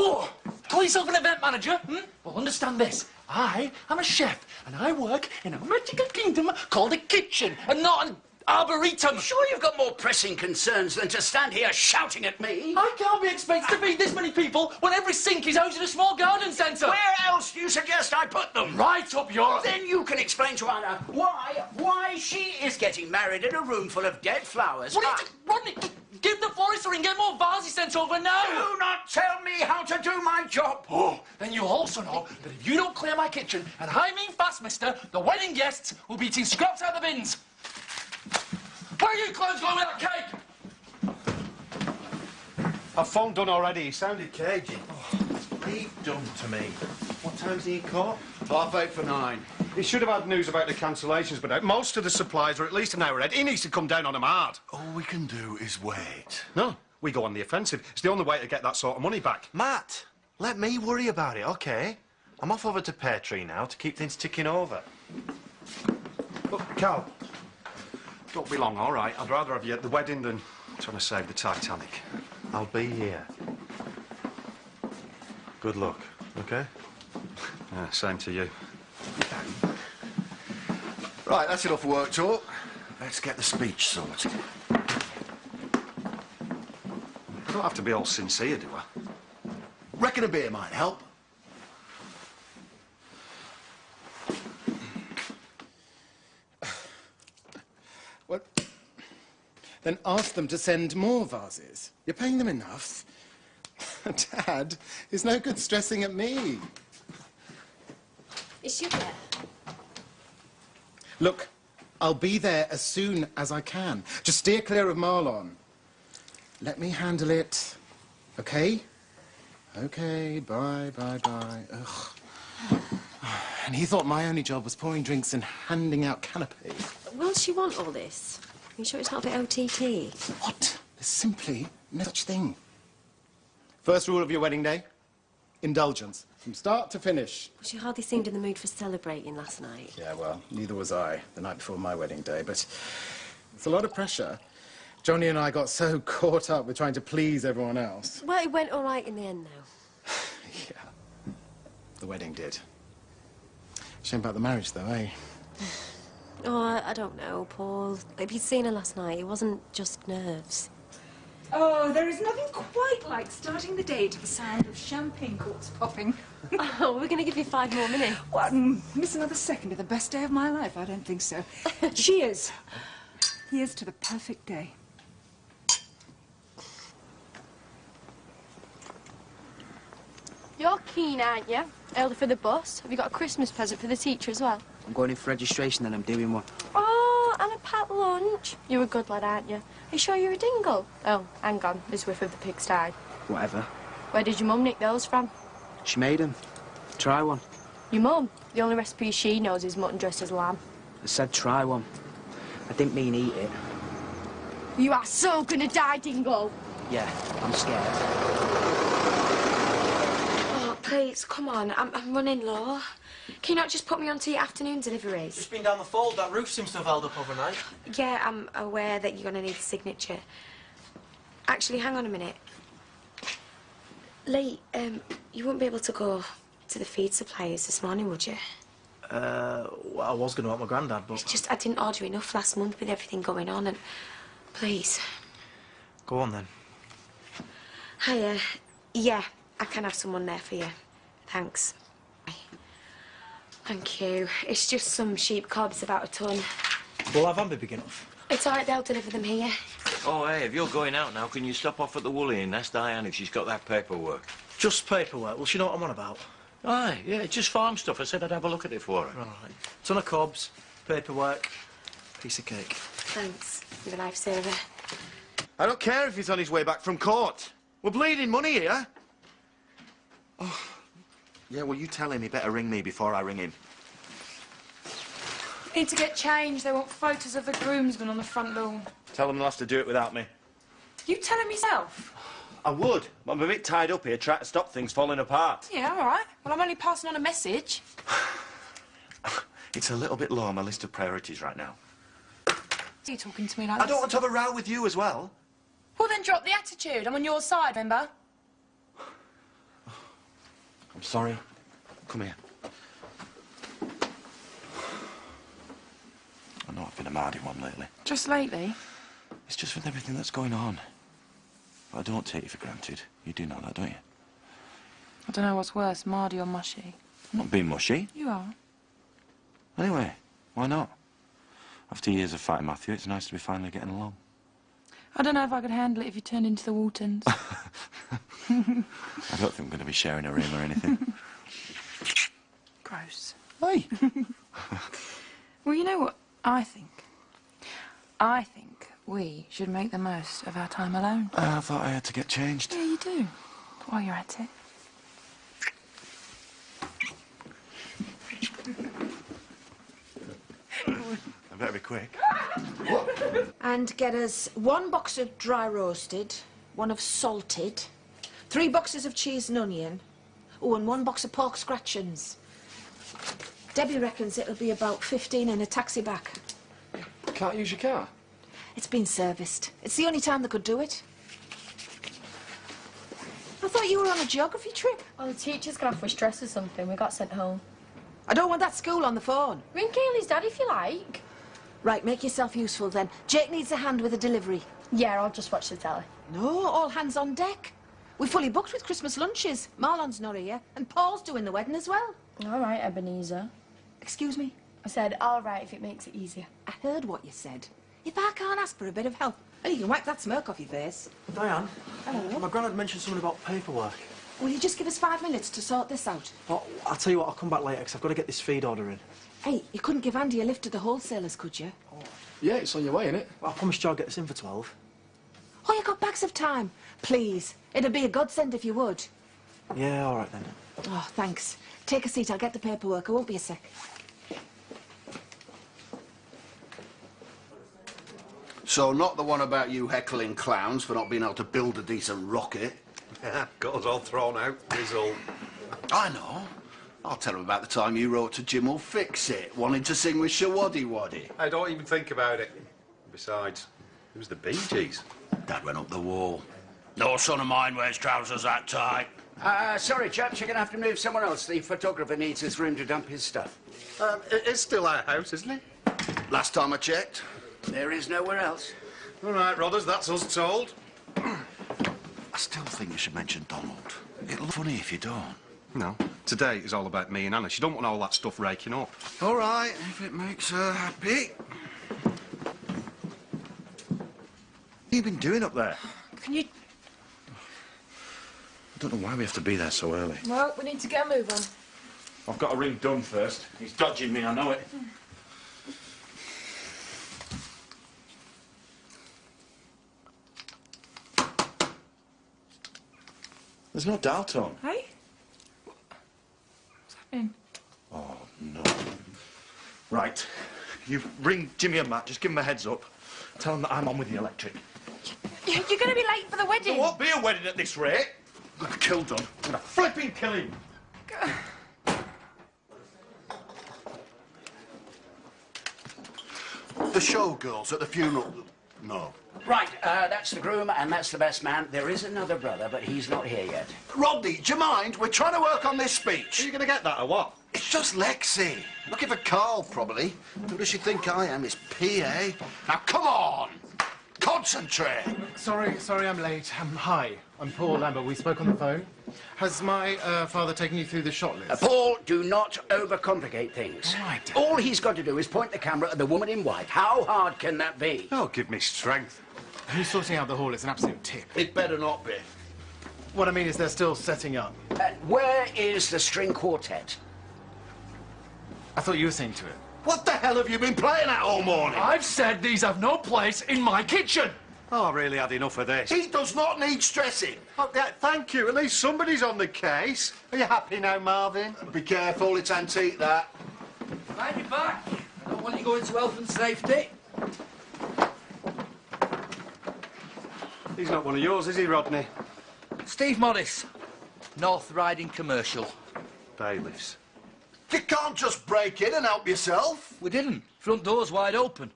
Oh, call yourself an event manager? Well, understand this. I am a chef, and I work in a magical kingdom called a kitchen, and not an arboretum. I'm sure you've got more pressing concerns than to stand here shouting at me. I can't be expected to feed this many people when every sink is housed in a small garden centre. Where else do you suggest I put them? Right up your... Then you can explain to Anna why she is getting married in a room full of dead flowers. Rodney, give the florist a ring, get more vases sent over now. Do not tell me how to do my job. Oh, then you also know that if you don't clear my kitchen, and I mean fast, mister, the wedding guests will be eating scraps out of the bins. Where are you clothes going with that cake? I've phoned Dunn already. He sounded cagey. Oh, leave Dunn to me. What time's he in court? 8:30 for 9. He should have had news about the cancellations, but most of the supplies are at least an hour ahead. He needs to come down on them hard. All we can do is wait. No, we go on the offensive. It's the only way to get that sort of money back. Matt, let me worry about it, OK? I'm off over to Pear Tree now to keep things ticking over. Look, Cal, don't be long, all right? I'd rather have you at the wedding than trying to save the Titanic. I'll be here. Good luck, OK? Yeah, same to you. Right, that's enough work talk. Let's get the speech sorted. I don't have to be all sincere, do I? Reckon a beer might help. Well, then ask them to send more vases. You're paying them enough. Dad, it's no good stressing at me. Is she there? Look, I'll be there as soon as I can. Just steer clear of Marlon. Let me handle it, OK? OK, bye, bye, bye. Ugh. And he thought my only job was pouring drinks and handing out canapes. Will she want all this? Are you sure it's not a bit OTT? What? There's simply no such thing. First rule of your wedding day, indulgence, from start to finish. Well, she hardly seemed in the mood for celebrating last night. Yeah, well, neither was I the night before my wedding day, but it's a lot of pressure. Johnny and I got so caught up with trying to please everyone else. Well, it went all right in the end, though. Yeah, the wedding did. Shame about the marriage, though, eh? Oh, I don't know, Paul. If you'd seen her last night, it wasn't just nerves. Oh, there is nothing quite like starting the day to the sound of champagne corks popping. Oh, we're going to give you 5 more minutes. What, miss another second of the best day of my life? I don't think so. Cheers. Here's to the perfect day. You're keen, aren't you? Early for the bus. Have you got a Christmas present for the teacher as well? I'm going in for registration and I'm doing one. Oh, and a packed lunch. You're a good lad, aren't you? Are you sure you're a dingle? Oh, hang on. There's whiff of the pigsty. Whatever. Where did your mum nick those from? She made them. Try one. Your mum? The only recipe she knows is mutton dressed as lamb. I said try one. I didn't mean eat it. You are so gonna die, dingle. Yeah, I'm scared. Oh, please, come on. I'm running low. Can you not just put me onto your afternoon deliveries? Just been down the fold. That roof seems to have held up overnight. Yeah, I'm aware that you're going to need a signature. Actually, hang on a minute. Lee, you wouldn't be able to go to the feed suppliers this morning, would you? Well, I was going to help my granddad, but... It's just I didn't order enough last month with everything going on, and... Please. Go on, then. Hiya. Yeah, I can have someone there for you. Thanks. Thank you. It's just some sheep cobs, about a ton. Will our van be big enough? It's all right, they'll deliver them here. Oh, hey, if you're going out now, can you stop off at the Woolly and ask Diane if she's got that paperwork? Just paperwork. Will she know what I'm on about? Aye, yeah, it's just farm stuff. I said I'd have a look at it for her. Right. Ton of cobs, paperwork, piece of cake. Thanks. You're a lifesaver. I don't care if he's on his way back from court. We're bleeding money here. Oh. Yeah, well, you tell him he better ring me before I ring him. Need to get changed. They want photos of the groomsmen on the front lawn. Tell him they'll have to do it without me. You tell him yourself? I would, but I'm a bit tied up here trying to stop things falling apart. Yeah, all right. Well, I'm only passing on a message. It's a little bit low on my list of priorities right now. Are you talking to me like I this? don't want to have a row with you as well. Well, then drop the attitude. I'm on your side, remember? I'm sorry. Come here. I know I've been a mardy one lately. Just lately? It's just with everything that's going on. But I don't take you for granted. You do know that, don't you? I don't know what's worse, Mardy or mushy. I'm not being mushy. You are. Anyway, why not? After years of fighting Matthew, it's nice to be finally getting along. I don't know if I could handle it if you turned into the Waltons. I don't think I'm going to be sharing a room or anything. Gross. Hey! Well, you know what I think? I think we should make the most of our time alone. I thought I had to get changed. Yeah, you do. While you're at it. I better be quick. And get us 1 box of dry roasted, 1 of salted, 3 boxes of cheese and onion, oh, and 1 box of pork scratchings. Debbie reckons it'll be about 15 in a taxi back. Can't use your car? It's been serviced. It's the only time they could do it. I thought you were on a geography trip. Well, the teacher's got off with stress or something. We got sent home. I don't want that school on the phone. Ring Kaylee's dad if you like. Right, make yourself useful then. Jake needs a hand with the delivery. Yeah, I'll just watch the telly. No, all hands on deck. We're fully booked with Christmas lunches. Marlon's not here, and Paul's doing the wedding as well. All right, Ebenezer. Excuse me? I said, all right, if it makes it easier. I heard what you said. If I can't ask for a bit of help, and you can wipe that smirk off your face. Diane? Hello? My granddad mentioned something about paperwork. Will you just give us 5 minutes to sort this out? Oh, I'll tell you what, I'll come back later, because I've got to get this feed order in. Hey, you couldn't give Andy a lift to the wholesalers, could you? Yeah, it's on your way, innit? Well, I promised you I'd get this in for 12. Oh, you got bags of time. Please. It'd be a godsend if you would. Yeah, all right then. Oh, thanks. Take a seat, I'll get the paperwork. I won't be a sec. So, not the one about you heckling clowns for not being able to build a decent rocket. Got us all thrown out, result. I know. I'll tell him about the time you wrote to Jim will fix it, wanting to sing with Shawaddy Waddy. I don't even think about it. Besides, it was the Bee Gees. Dad went up the wall. No son of mine wears trousers that tight. Sorry, chaps, you're going to have to move somewhere else. The photographer needs his room to dump his stuff. It's still our house, isn't it? Last time I checked. There is nowhere else. All right, Rodders, that's us told. I still think you should mention Donald. It'll look funny if you don't. No, today is all about me and Anna. She don't want all that stuff raking up. All right, if it makes her happy. What have you been doing up there? Can you... I don't know why we have to be there so early. Well, we need to get a move on. I've got to ring Dunn first. He's dodging me, I know it. There's no doubt on. Hey? What's happening? Oh, no. Right. You ring Jimmy and Matt, just give them a heads up. Tell them that I'm on with the electric. You're going to be late for the wedding. There won't be a wedding at this rate. I'm going to kill Dunn. I'm going to flipping kill him. The showgirls at the funeral. No. Right, that's the groom and that's the best man. There is another brother, but he's not here yet. Rodney, do you mind? We're trying to work on this speech. Are you going to get that or what? It's just Lexi. Looking for Carl, probably. Who does she think I am? It's PA. Now, come on! Concentrate! Sorry, I'm late. Hi, I'm Paul Lambert. We spoke on the phone. Has my father taken you through the shot list? Paul, do not overcomplicate things. All right. All he's got to do is point the camera at the woman in white. How hard can that be? Oh, give me strength. Who's sorting out the hall is an absolute tip. It better not be. What I mean is they're still setting up. Where is the string quartet? I thought you were seeing to it. What the hell have you been playing at all morning? I've said these have no place in my kitchen. Oh, I really had enough of this. He does not need stressing. Oh, yeah, thank you. At least somebody's on the case. Are you happy now, Marvin? Be careful, it's antique, that. Mind your back. I don't want you going to health and safety. He's not one of yours, is he, Rodney? Steve Morris, North Riding Commercial. Bailiffs. You can't just break in and help yourself. We didn't. Front door's wide open.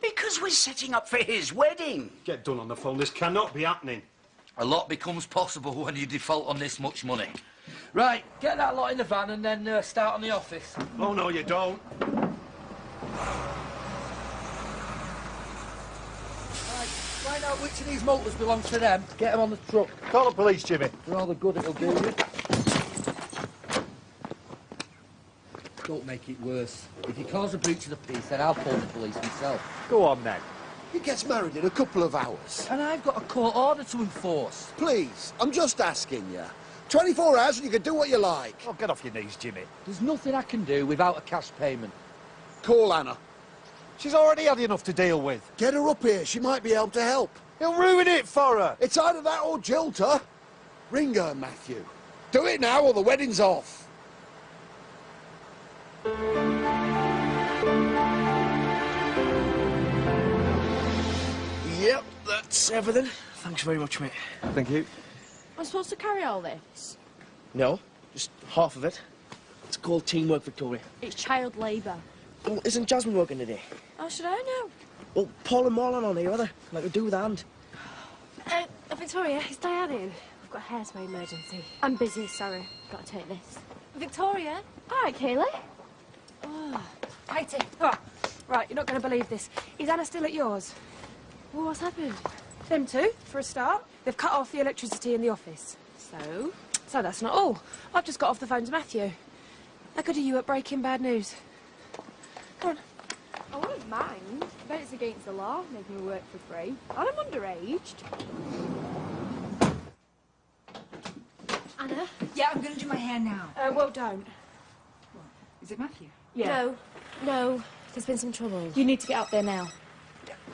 Because we're setting up for his wedding. Get Dunn on the phone. This cannot be happening. A lot becomes possible when you default on this much money. Right, get that lot in the van and then start on the office. Oh, no, you don't. Right, find out which of these motors belongs to them. Get them on the truck. Call the police, Jimmy. For all the good it'll do you. Don't make it worse. If you cause a breach of the peace, then I'll call the police myself. Go on, then. He gets married in a couple of hours. And I've got a court order to enforce. Please, I'm just asking you. 24 hours and you can do what you like. Oh, get off your knees, Jimmy. There's nothing I can do without a cash payment. Call Anna. She's already had enough to deal with. Get her up here. She might be able to help. He'll ruin it for her. It's either that or jilt her. Ring her, Matthew. Do it now or the wedding's off. Yep, that's everything. Thanks very much, mate. Thank you. I'm supposed to carry all this? No, just half of it. It's called teamwork, Victoria. It's child labour. Well, isn't Jasmine working today? How should I know? Well, Paul and Marlon on here, are they? Like a do with a hand. Victoria, is Diane in? I've got a hair spray emergency. I'm busy, sorry. Got to take this. Victoria? All right, Kaylee. Oh, Katie. Oh, right, you're not going to believe this. Is Anna still at yours? Well, what's happened? Them two, for a start. They've cut off the electricity in the office. So? So that's not all. I've just got off the phone to Matthew. How good are you at breaking bad news? Go on. I wouldn't mind. I bet it's against the law, making me work for free. And I'm underaged. Anna? Yeah, I'm going to do my hair now. Well, don't. What? Is it Matthew? Yeah. No. There's been some trouble. You need to get up there now.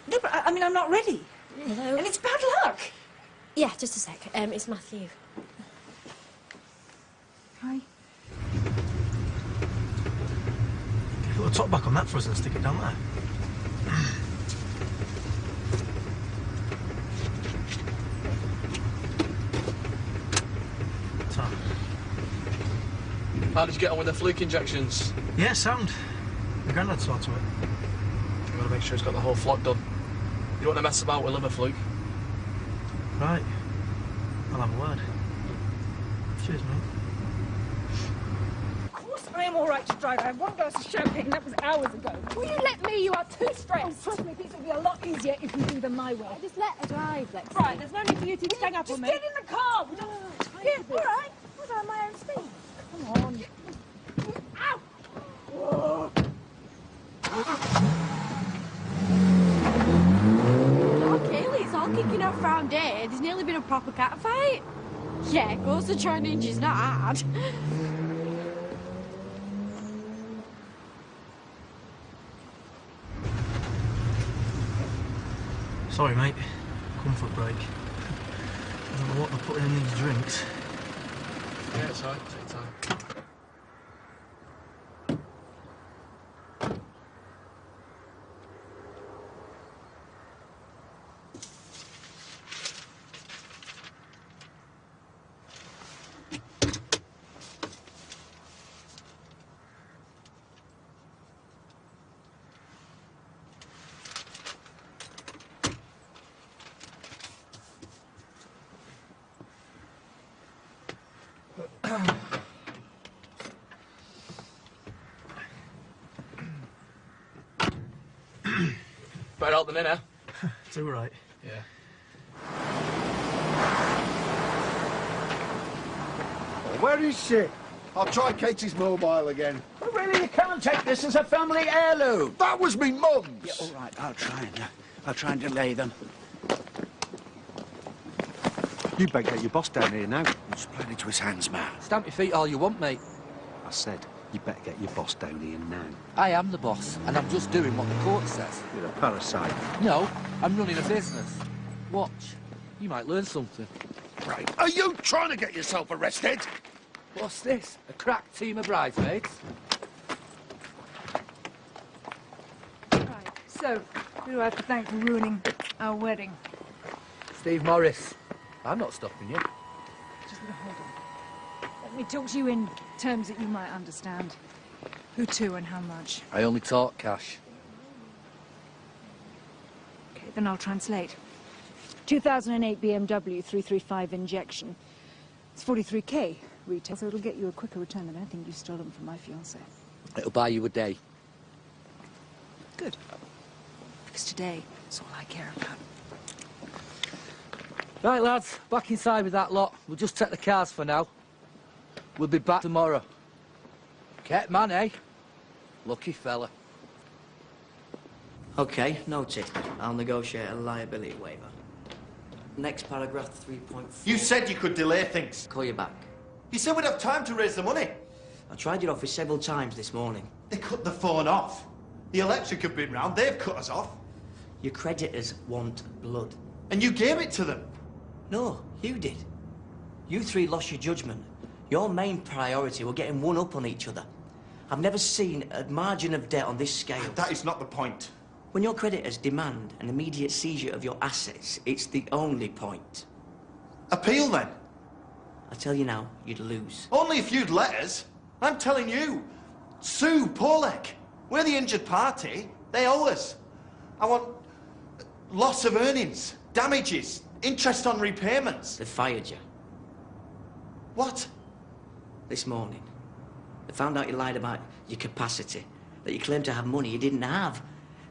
No, but I mean, I'm not ready. Hello? And it's bad luck. Yeah, just a sec. It's Matthew. Hi. Put a top back on that for us and stick it down there. How did you get on with the fluke injections? Yeah, sound. My granddad saw to it. You've got to make sure he's got the whole flock done. You don't want to mess about with liver fluke. Right. I'll have a word. Cheers, mate. Of course I am all right to drive. I had one glass of champagne. That was hours ago. Will you let me? You are too stressed. Oh, trust me, this will be a lot easier if you do them my way. Just let her drive, Lexi. Right, there's no need for you to gang up on me. Just get in the car. Yeah, all right. Was I on my own speed? Come on. Ow! Oh, Kaylee, it's all kicking off round here. There's nearly been a proper cat fight. Yeah, goes to try ninja's not hard. Sorry, mate. Comfort break. I don't know what they're putting in these drinks. Yeah, it's all right. Take your time. Better help them in, eh? It's all right. Yeah. Oh, where is she? I'll try Katie's mobile again. Well, really, you can't take this as a family heirloom. That was me mum's. Yeah, all right, I'll try and delay them. You better get your boss down here now. He's playing into his hands, man. Stamp your feet all you want, mate. I said, you better get your boss down here now. I am the boss, and I'm just doing what the court says. You're a parasite. No, I'm running a business. Watch. You might learn something. Right. Are you trying to get yourself arrested? What's this? A crack team of bridesmaids? Right, so, who do I have to thank for ruining our wedding? Steve Morris. I'm not stopping you. Just gonna hold on. Let me talk to you in terms that you might understand. Who to and how much. I only talk cash. Okay, then I'll translate. 2008 BMW 335 injection. It's 43k. retail, so it'll get you a quicker return than anything you've stolen from my fiancé. It'll buy you a day. Good. Because today is all I care about. Right, lads, back inside with that lot. We'll just take the cars for now. We'll be back tomorrow. Kept man, eh? Lucky fella. OK, noted. I'll negotiate a liability waiver. Next paragraph, 3.4. You said you could delay things. Call you back. You said we'd have time to raise the money. I tried your office several times this morning. They cut the phone off. The electric have been round. They've cut us off. Your creditors want blood. And you gave it to them. No, you did. You three lost your judgment. Your main priority were getting one up on each other. I've never seen a margin of debt on this scale. That is not the point. When your creditors demand an immediate seizure of your assets, it's the only point. Appeal, then. I tell you now, you'd lose. Only if you'd let us. I'm telling you. Sue Polek. We're the injured party. They owe us. I want loss of earnings, damages, interest on repayments. They fired you. What? This morning. They found out you lied about your capacity, that you claimed to have money you didn't have,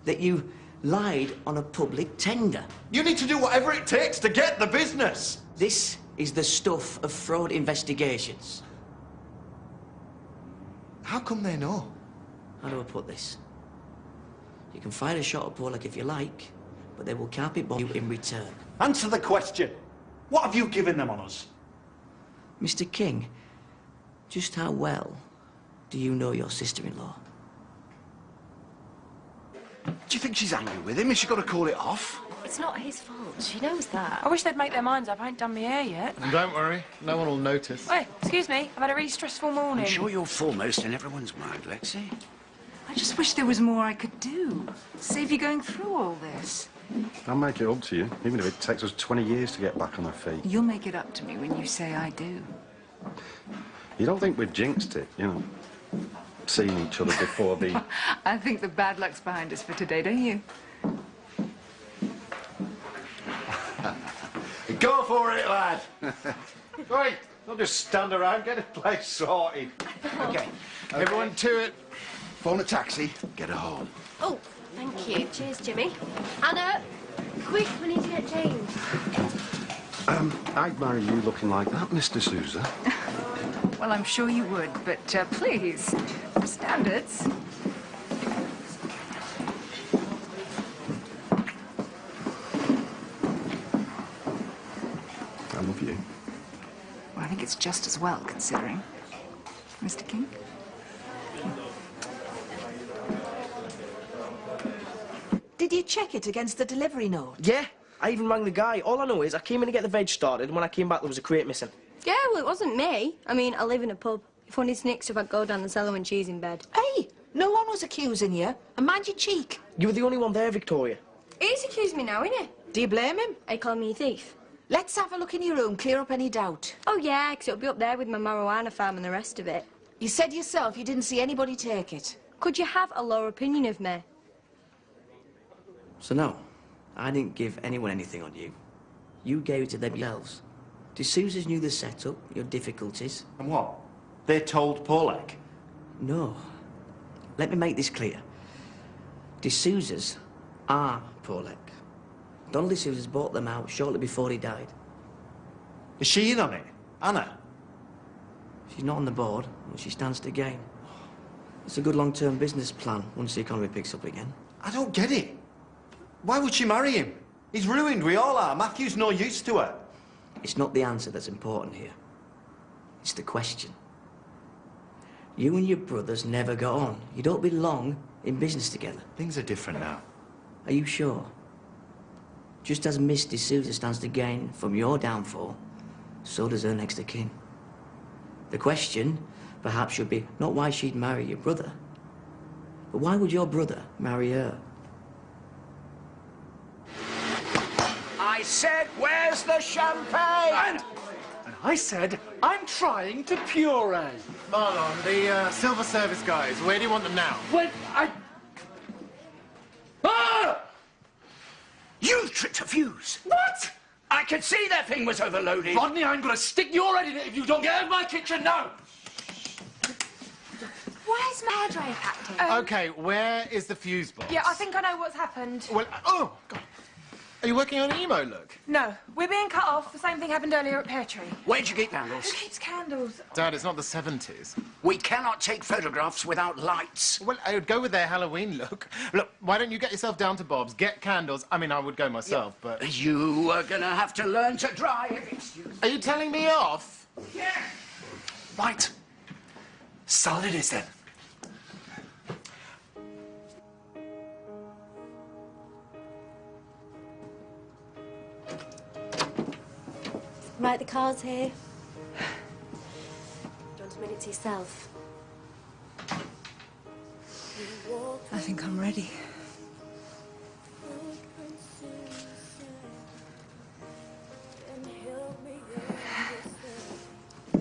that you lied on a public tender. You need to do whatever it takes to get the business. This is the stuff of fraud investigations. How come they know? How do I put this? You can fire a shot at Pollock if you like, but they will carpet bomb you in return. Answer the question. What have you given them on us? Mr. King, just how well do you know your sister-in-law? Do you think she's angry with him? Is she got to call it off? It's not his fault. She knows that. I wish they'd make their minds up. I ain't done my hair yet. Don't worry. No one will notice. Wait, excuse me. I've had a really stressful morning. I'm sure you're foremost in everyone's mind, Lexi. I just wish there was more I could do. Save you going through all this. I'll make it up to you, even if it takes us 20 years to get back on our feet. You'll make it up to me when you say I do. You don't think we've jinxed it, you know? Seeing each other before the... I think the bad luck's behind us for today, don't you? Go for it, lad. Right, don't just stand around. Get a place sorted. OK. Everyone to it. Phone a taxi. Get her home. Oh, thank you. Cheers, Jimmy. Anna, quick, we need to get changed. I'd marry you looking like that, Mr. Sousa. Well, I'm sure you would, but please, for standards. I love you. Well, I think it's just as well, considering. Mr. King? Did you check it against the delivery note? Yeah, I even rang the guy. All I know is I came in to get the veg started, and when I came back, there was a crate missing. Yeah, well, it wasn't me. I mean, I live in a pub. If one is nicked, if I'd go down the cellar when she's in bed. Hey, no one was accusing you. And mind your cheek. You were the only one there, Victoria. He's accused me now, innit? Do you blame him? They call me a thief. Let's have a look in your room, clear up any doubt. Oh, yeah, because it'll be up there with my marijuana farm and the rest of it. You said yourself you didn't see anybody take it. Could you have a lower opinion of me? So no, I didn't give anyone anything on you. You gave it to them yourselves. D'Souza's knew the setup, your difficulties. And what? They told Polek? No. Let me make this clear. D'Souza's are Polek. Donald D'Souza's bought them out shortly before he died. Is she in on it? Anna? She's not on the board, but she stands to gain. It's a good long-term business plan once the economy picks up again. I don't get it. Why would she marry him? He's ruined, we all are. Matthew's no use to her. It's not the answer that's important here. It's the question. You and your brothers never got on. You don't belong in business together. Things are different now. Are you sure? Just as Miss D'Souza stands to gain from your downfall, so does her next of kin. The question, perhaps, should be not why she'd marry your brother, but why would your brother marry her? I said, where's the champagne? And I said, I'm trying to puree. Marlon, the silver service guys, where do you want them now? When I... Ah! You've tripped a fuse. What? I could see that thing was overloaded. Rodney, I'm going to stick your head in it if you don't get out of my kitchen now. Where's my hairdryer packed in? OK, where is the fuse box? Yeah, I think I know what's happened. Well, oh, God. Are you working on emo look? No, we're being cut off. The same thing happened earlier at Pear Tree. Where'd you get candles? Who keeps candles? Dad, it's not the 70s. We cannot take photographs without lights. Well, I would go with their Halloween look. Look, why don't you get yourself down to Bob's, get candles. I mean, I would go myself, but... You are going to have to learn to drive. Are you telling me off? Yeah. Right. Salad it is, then. Right, the car's here. Do you want a minute to yourself? I think I'm ready.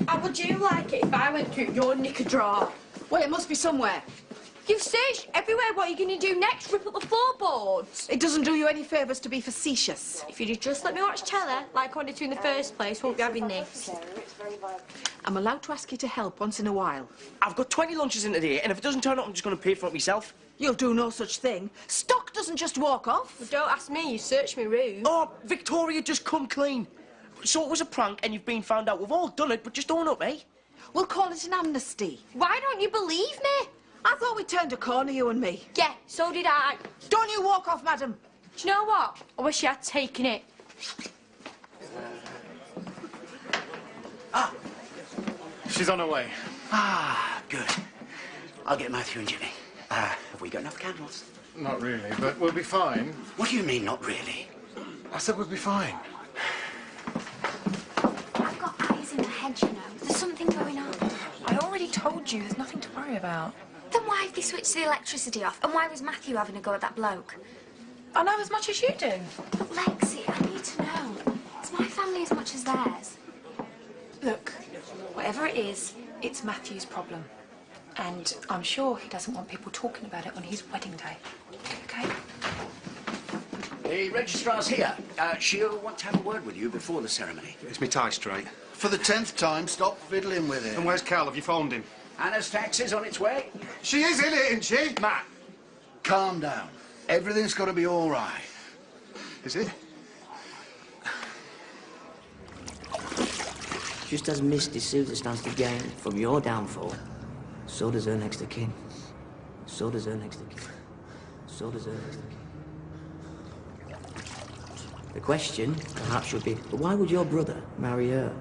How would you like it if I went through your knicker drawer? Well, it must be somewhere. You've searched everywhere. What are you going to do next? Rip up the floorboards? It doesn't do you any favours to be facetious. If you'd just let me watch telly, like I wanted to in the first place, won't be having this. I'm allowed to ask you to help once in a while. I've got 20 lunches in a day, and if it doesn't turn up, I'm just going to pay for it myself. You'll do no such thing. Stock doesn't just walk off. Well, don't ask me. You searched my room. Oh, Victoria, just come clean. So it was a prank, and you've been found out. We've all done it, but just own up, eh? We'll call it an amnesty. Why don't you believe me? I thought we turned a corner, you and me. Yeah, so did I. Don't you walk off, madam. Do you know what? I wish you had taken it. She's on her way. Ah, good. I'll get Matthew and Jimmy. Have we got enough candles? Not really, but we'll be fine. What do you mean, not really? I said we'll be fine. I've got eyes in my head, you know. There's something going on. I already told you, there's nothing to worry about. Then why have they switched the electricity off? And why was Matthew having a go at that bloke? I know as much as you do. But Lexi, I need to know. It's my family as much as theirs. Look, whatever it is, it's Matthew's problem. And I'm sure he doesn't want people talking about it on his wedding day. OK? The registrar's here. She'll want to have a word with you before the ceremony. Is me tie straight? For the 10th time, stop fiddling with it. And where's Cal? Have you phoned him? Anna's taxi's on its way. She is in it, isn't she? Matt, Calm down. Everything's going to be all right. Is it? Just as Miss D'Souza stands to gain from your downfall, so does her next of kin. So does her next of kin. So does her next of kin. The question, perhaps, should be, but why would your brother marry her?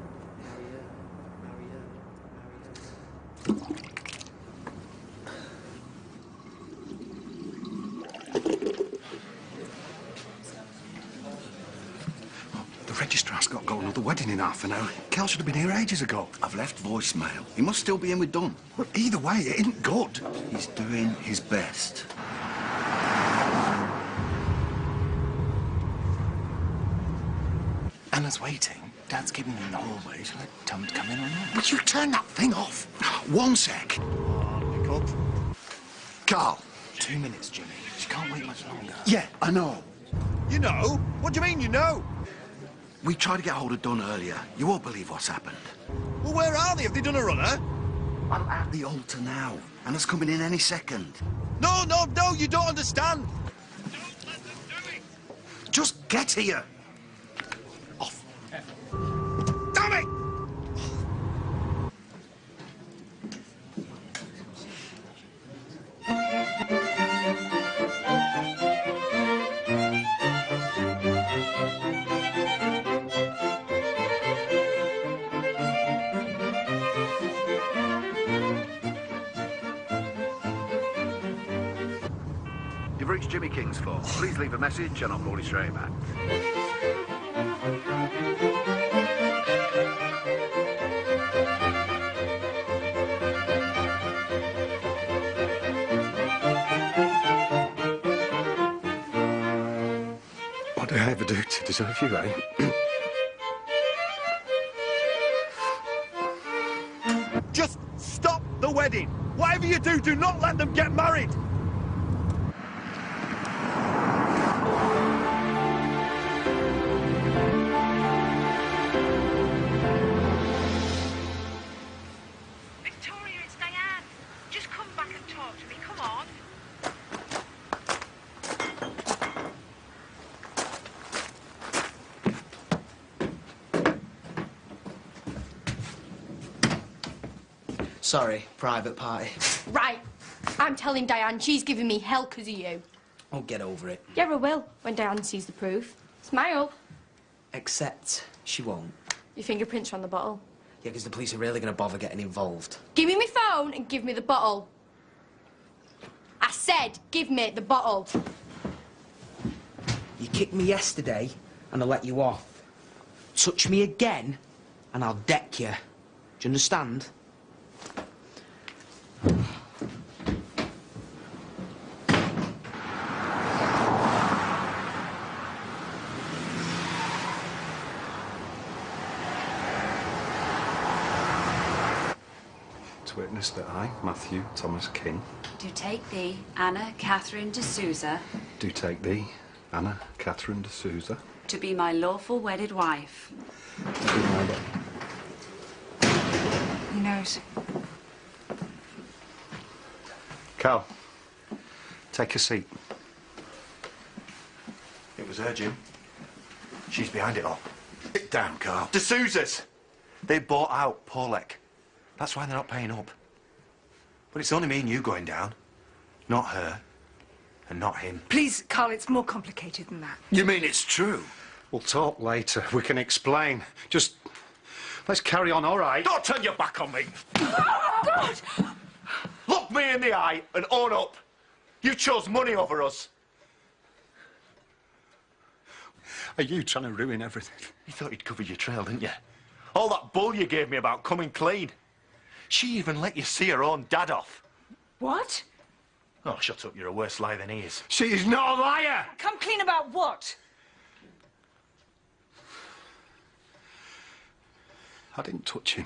The registrar's got to go another wedding in half an hour. Cal should have been here ages ago. I've left voicemail. He must still be in with Dunn. Well, either way, it isn't good. He's doing his best. Anna's waiting. Dad's keeping me in the hallway. Shall I tell him to come in or not? Would you turn that thing off? 1 sec. Pick up. Carl. 2 minutes, Jimmy. She can't wait much longer. Yeah, I know. You know? What do you mean, you know? We tried to get hold of Dunn earlier. You won't believe what's happened. Well, where are they? Have they done a runner? I'm at the altar now. Anna's coming in any second. No, you don't understand. Just get here. Off. Damn it! You've reached Jimmy King's floor. Please leave a message and I'll call you straight back. What did I ever do to deserve you, eh? Just stop the wedding. Whatever you do, do not let them get married. Sorry, private party. Right. I'm telling Diane she's giving me hell because of you. Oh, get over it. Yeah, I will, when Diane sees the proof. Smile. Except she won't. Your fingerprints are on the bottle. Yeah, because the police are really going to bother getting involved. Give me my phone and give me the bottle. I said, give me the bottle. You kicked me yesterday, and I let you off. Touch me again, and I'll deck you. Do you understand? To witness that I, Matthew Thomas King, Do take thee, Anna Catherine de Souza, do take thee, Anna Catherine de Souza, to be my lawful wedded wife. to be my He knows. Cal, take a seat. It was her, Jim. She's behind it all. Sit down, Carl. De Souza's. They bought out Paulek. That's why they're not paying up. But it's only me and you going down. Not her. And not him. Please, Carl, it's more complicated than that. You mean it's true? We'll talk later. We can explain. Just... let's carry on, all right? Don't turn your back on me. Oh, God! Look me in the eye and own up. You chose money over us. Are you trying to ruin everything? You thought you'd covered your trail, didn't you? All that bull you gave me about coming clean. She even let you see her own dad off. What? Oh, shut up. You're a worse liar than he is. She is not a liar! Come clean about what? I didn't touch him.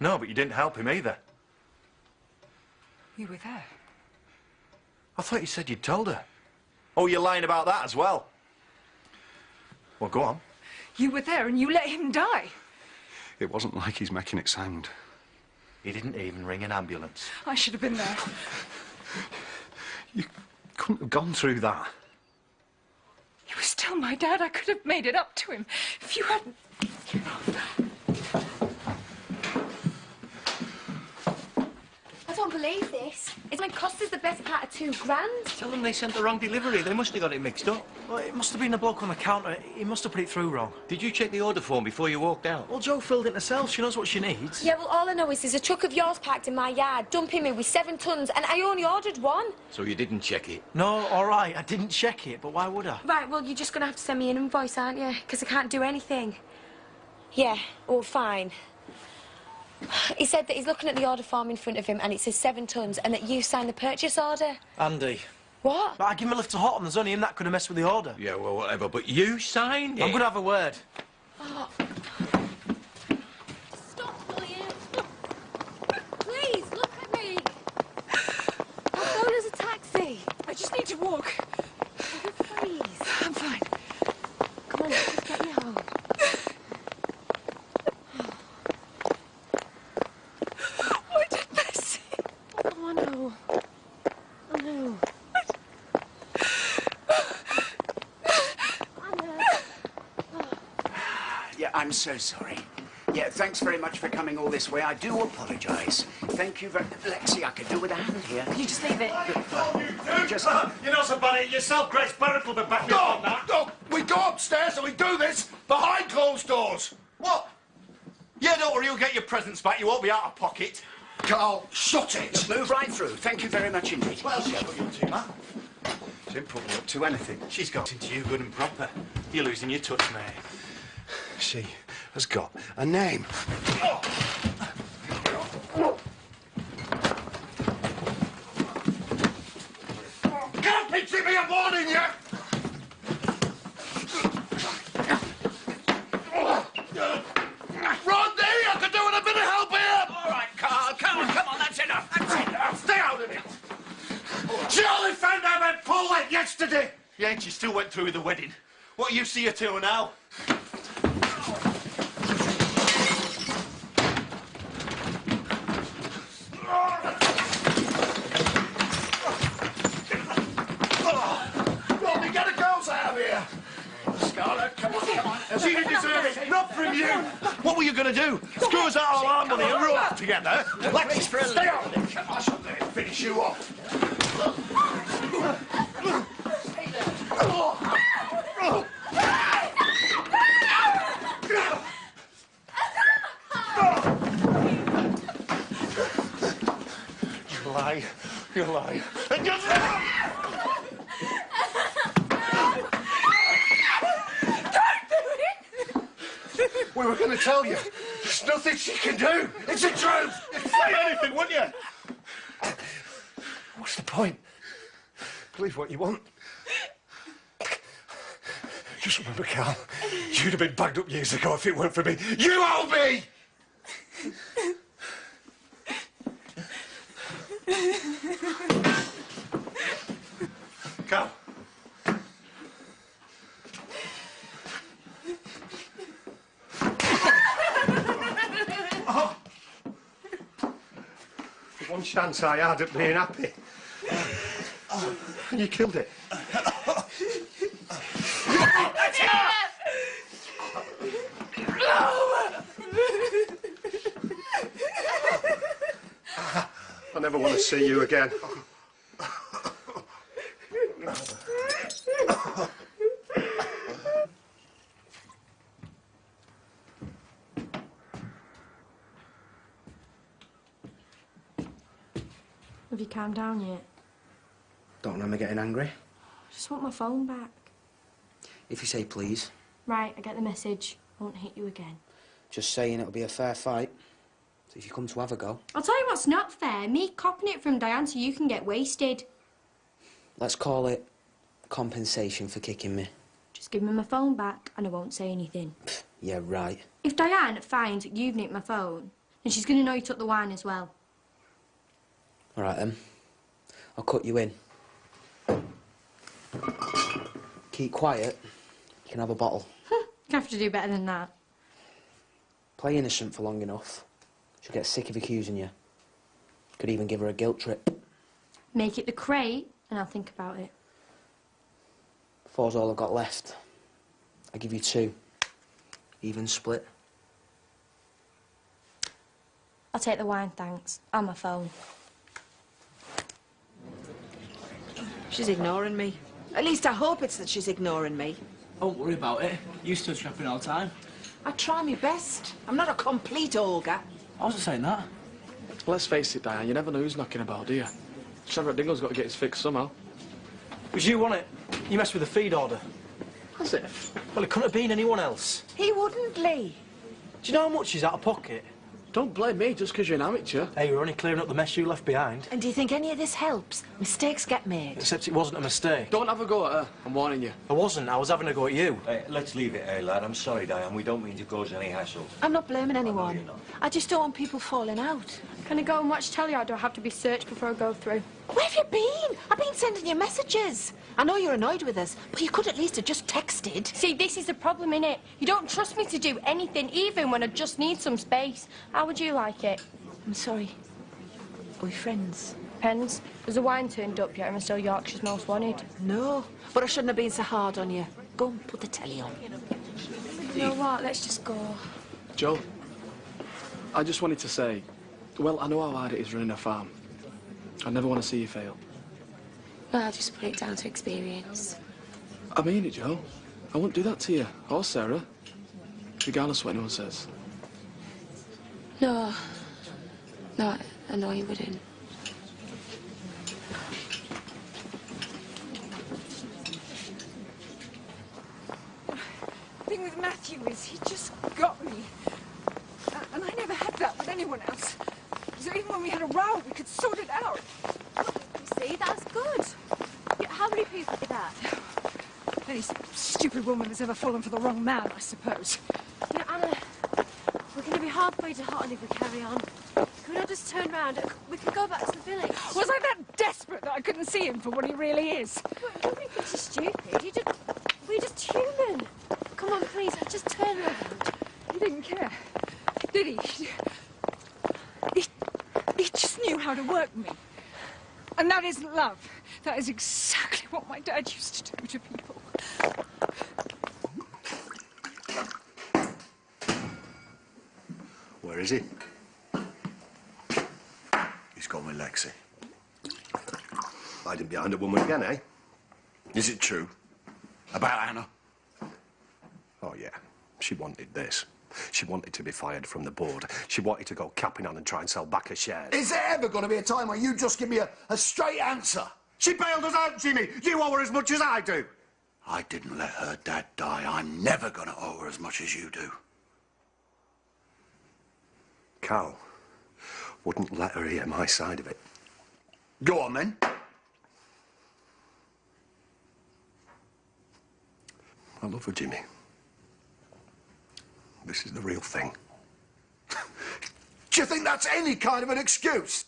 No, but you didn't help him either. You were there. I thought you said you'd told her. Oh, you're lying about that as well. Well, go on. You were there and you let him die. It wasn't like he's making it sound. He didn't even ring an ambulance. I should have been there. You couldn't have gone through that. He was still my dad. I could have made it up to him if you hadn't... I don't believe this. It's going to cost us the best part of £2,000. Tell them they sent the wrong delivery. They must have got it mixed up. Well, it must have been the bloke on the counter. He must have put it through wrong. Did you check the order form before you walked out? Well, Jo filled it herself. She knows what she needs. Yeah, well, all I know is there's a truck of yours parked in my yard, dumping me with 7 tons, and I only ordered one. So you didn't check it? No, all right. I didn't check it, but why would I? Right, well, you're just going to have to send me an invoice, aren't you? Because I can't do anything. Yeah, all fine. He said that he's looking at the order form in front of him and it says 7 tons and that you signed the purchase order. Andy. What? But I give him a lift to Houghton. There's only him that could have messed with the order. Yeah, well, whatever. But you signed it. I'm going to have a word. Oh. Stop, will you? Please, look at me. I'll phone us a taxi. I just need to walk. Please. I'm fine. Come on, let's just get me home. Why did Bessie? Oh, I know. I know. Yeah, I'm so sorry. Yeah, thanks very much for coming all this way. I do apologise. Thank you very... Lexi, I could do with a hand here. You just leave it. Just... You're not so bad at it yourself. Grace Barrett will be back on that. No, we go upstairs and we do this behind closed doors. What? Yeah, don't worry. You'll get your presents back. You won't be out of pocket. Carl, shut it. Move right through. Thank you very much indeed. What else you put you up to, Matt? She didn't put me up to anything. She's got into you good and proper. You're losing your touch, mate. She has got a name. Can't picture me a warning you. Rodney, I could do with a bit of help here. All right, Carl, come on, that's enough. That's enough. Stay out of it. She only found out about Paulette yesterday. Yeah, and she still went through with the wedding. What do you see her to now? Rodney, get the girls out of here. Scarlett, come on. She didn't deserve it. Not from you! What were you going to do? Screw us out of our money and run off together? Let's stay on! I shall let him finish you off. You lie. You lie. And you lie! We were going to tell you. There's nothing she can do. It's the truth. Say anything, wouldn't you? What's the point? Believe what you want. Just remember, Carl, you'd have been bagged up years ago if it weren't for me. You owe me! Carl. The one chance I had at being happy. And you killed it. I never want to see you again. Have you calmed down yet? Don't remember getting angry. I just want my phone back. If you say please. Right, I get the message. I won't hit you again. Just saying it'll be a fair fight. So if you come to have a go. I'll tell you what's not fair. Me copping it from Diane so you can get wasted. Let's call it compensation for kicking me. Just give me my phone back and I won't say anything. Yeah, right. If Diane finds that you've nicked my phone, then she's going to know you took the wine as well. All right, then. I'll cut you in. Keep quiet. You can have a bottle. You have to do better than that. Play innocent for long enough. She'll get sick of accusing you. Could even give her a guilt trip. Make it the crate and I'll think about it. 4's all I've got left. I give you 2. Even split. I'll take the wine, thanks. And my phone. She's ignoring me. At least I hope it's that she's ignoring me. Don't worry about it. You still shopping all the time. I try my best. I'm not a complete Olga. I wasn't saying that. Let's face it, Diane, you never know who's knocking about, do you? Trevor Dingle's got to get his fix somehow. It was you, wasn't it? You messed with the feed order. As if. Well, it couldn't have been anyone else. He wouldn't, Lee. Do you know how much he's out of pocket? Don't blame me just because you're an amateur. Hey, we're only clearing up the mess you left behind. And do you think any of this helps? Mistakes get made. Except it wasn't a mistake. Don't have a go at her. I'm warning you. I wasn't. I was having a go at you. Hey, let's leave it here, lad. I'm sorry, Diane. We don't mean to cause any hassle. I'm not blaming anyone. I just don't want people falling out. Can I go and watch telly or do I have to be searched before I go through? Where have you been? I've been sending you messages. I know you're annoyed with us, but you could at least have just texted. See, this is the problem, innit? You don't trust me to do anything, even when I just need some space. How would you like it? I'm sorry. Are we friends? Depends. Has the wine turned up yet? Am I still Yorkshire's most wanted? No, but I shouldn't have been so hard on you. Go and put the telly on. You know what? Let's just go. Joe, I just wanted to say, well, I know how hard it is running a farm. I never want to see you fail. Well, I'll just put it down to experience. I mean it, Joe. I won't do that to you, or Sarah, regardless of what anyone says. No. No, I know you wouldn't. The thing with Matthew is he just got me. And I never had that with anyone else. So even when we had a row, we could sort it out. See, that's good. Yeah, how many people did that? Any stupid woman that's ever fallen for the wrong man, I suppose. You know, Anna, we're going to be halfway to Hotton if we carry on. Can we not just turn round? We can go back to the village. Was I that desperate that I couldn't see him for what he really is? Nobody thinks you're stupid. We're just human. Come on, please, just turn around. He didn't care, did he? He just knew how to work me. And that isn't love. That is exactly what my dad used to do to people. somewhere, is he? He's gone with Lexi. Hiding behind a woman again, eh? Is it true? About Anna? Oh, yeah. She wanted this. She wanted to be fired from the board. She wanted to go capping on and try and sell back her shares. Is there ever going to be a time where you just give me a straight answer? She bailed us out, Jimmy. You owe her as much as I do. I didn't let her dad die. I'm never going to owe her as much as you do. Cal wouldn't let her hear my side of it. Go on, then. I love her, Jimmy. This is the real thing. Do you think that's any kind of an excuse?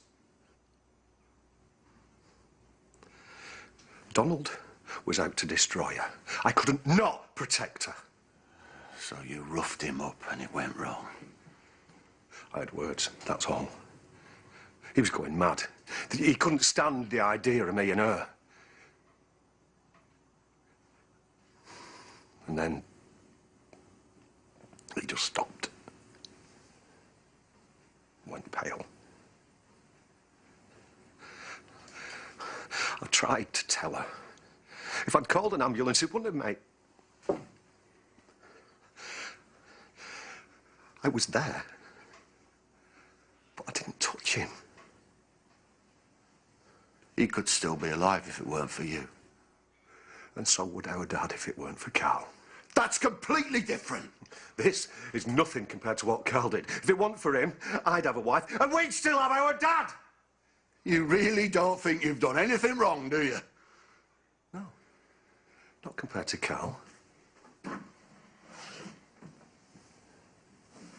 Donald was out to destroy her. I couldn't not protect her. So you roughed him up and it went wrong? I had words, that's all. He was going mad. He couldn't stand the idea of me and her. And then he just stopped. Went pale. I tried to tell her. If I'd called an ambulance, it wouldn't have made... I was there. But I didn't touch him. He could still be alive if it weren't for you. And so would our dad if it weren't for Carl. That's completely different. This is nothing compared to what Carl did. If it weren't for him, I'd have a wife, and we'd still have our dad! You really don't think you've done anything wrong, do you? No. Not compared to Carl.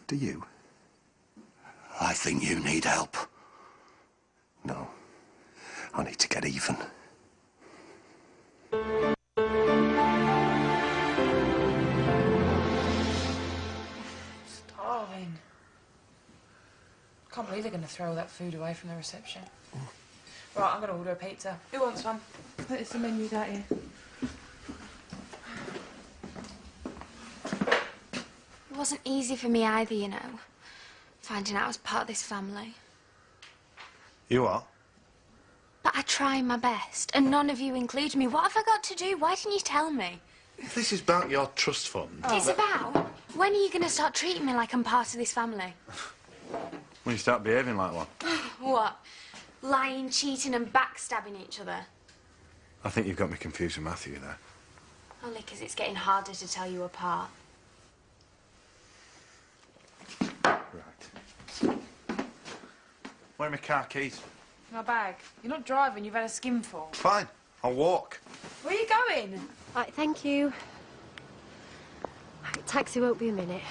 Do you? I think you need help. No. I need to get even. Starving. Can't believe they're going to throw that food away from the reception. Right, I'm going to order a pizza. Who wants one? It's the menu that here. It wasn't easy for me either, you know, finding out I was part of this family. You are? But I tried my best, and none of you included me. What have I got to do? Why didn't you tell me? If this is about your trust fund... It's about... When are you going to start treating me like I'm part of this family? When you start behaving like one. What? Lying, cheating and backstabbing each other? I think you've got me confused with Matthew there. Only because it's getting harder to tell you apart. Where are my car keys? My bag. You're not driving, you've had a skinful. Fine, I'll walk. Where are you going? Right, thank you. Taxi won't be a minute.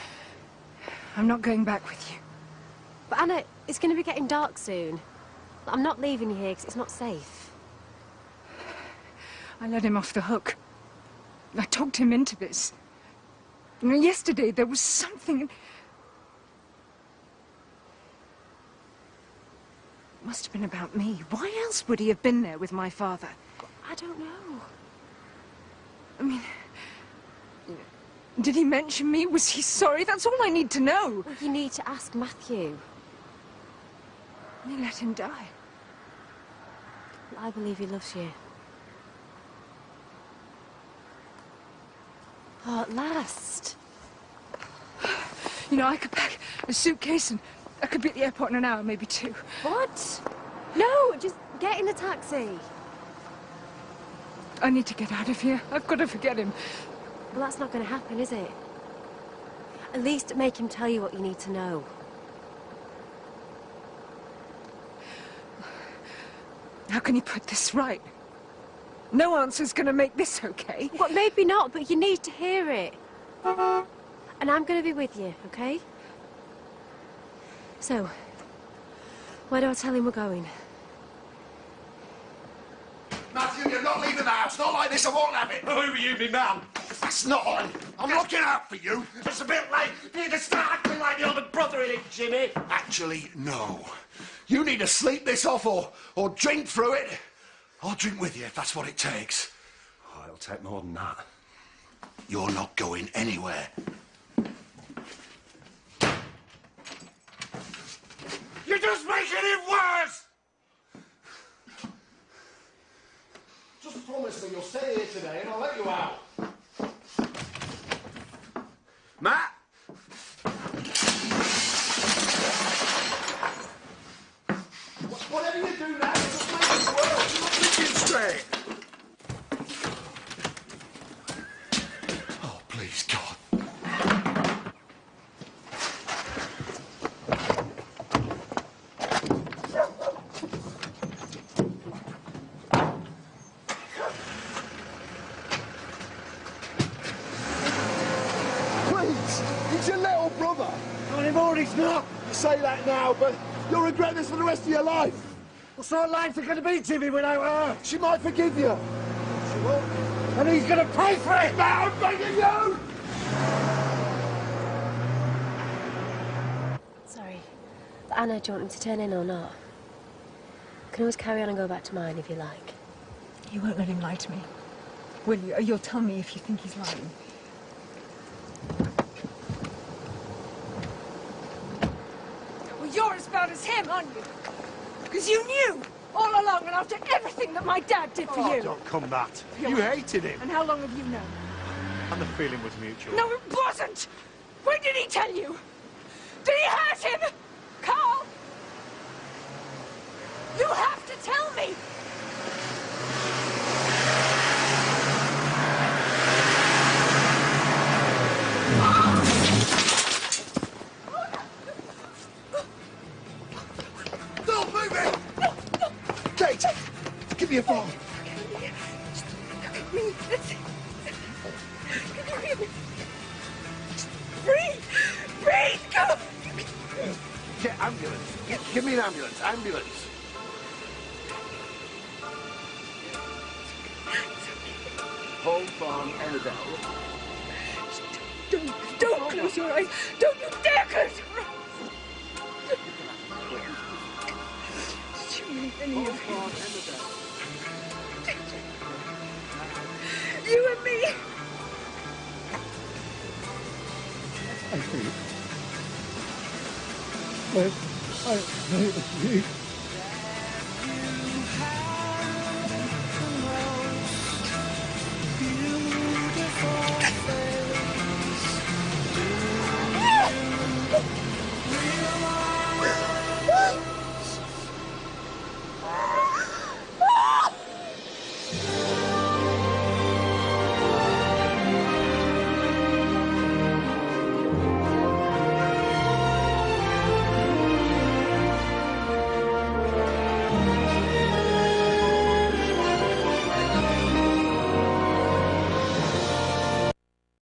I'm not going back with you. But Anna, it's going to be getting dark soon. I'm not leaving you here because it's not safe. I let him off the hook. I talked him into this. You know, yesterday there was something... It must have been about me. Why else would he have been there with my father? I don't know. I mean... Did he mention me? Was he sorry? That's all I need to know. Well, you need to ask Matthew. He let him die. I believe he loves you. Oh, at last. You know, I could pack a suitcase and I could be at the airport in an hour, maybe two. What? No, just get in the taxi. I need to get out of here. I've got to forget him. Well, that's not going to happen, is it? At least make him tell you what you need to know. How can you put this right? No answer's going to make this okay. Well, maybe not, but you need to hear it. And I'm going to be with you, okay? So, where do I tell him we're going? Matthew, you're not leaving the house. Not like this, I won't have it. Who are you, me man? That's not on. I'm looking out for you. It's a bit late for you to start acting like the older brother in it, Jimmy. Actually, no. You need to sleep this off or drink through it. I'll drink with you if that's what it takes. Oh, it'll take more than that. You're not going anywhere. it worse! Just promise me you'll stay here today and I'll let you out. Matt? Whatever you do now, just make it work. You're not thinking straight. Oh, please, God. Please, he's your little brother. Not anymore, he's not. You say that now, but you'll regret this for the rest of your life. What sort of life's it going to be, Jimmy, without her? She might forgive you. She won't. And he's going to pay for it! Now I'm begging you! Sorry. Anna, do you want me to turn in or not? I can always carry on and go back to mine if you like. You won't let him lie to me, will you? Or you'll tell me if you think he's lying. Well, you're as bad as him, aren't you? Because you knew all along and after everything that my dad did for you. Don't come that. You hated him. And how long have you known? And the feeling was mutual. No, it wasn't! When did he tell you? Did he hurt him? Carl! You have to tell me! Don't move it! Kate, give me a phone. Breathe! Breathe! Go! Get ambulance. Give me an ambulance. Ambulance. Home Farm, Emmerdale. Don't close your eyes! Don't you dare close your eyes! Home Farm, Emmerdale. You and me! I hate you.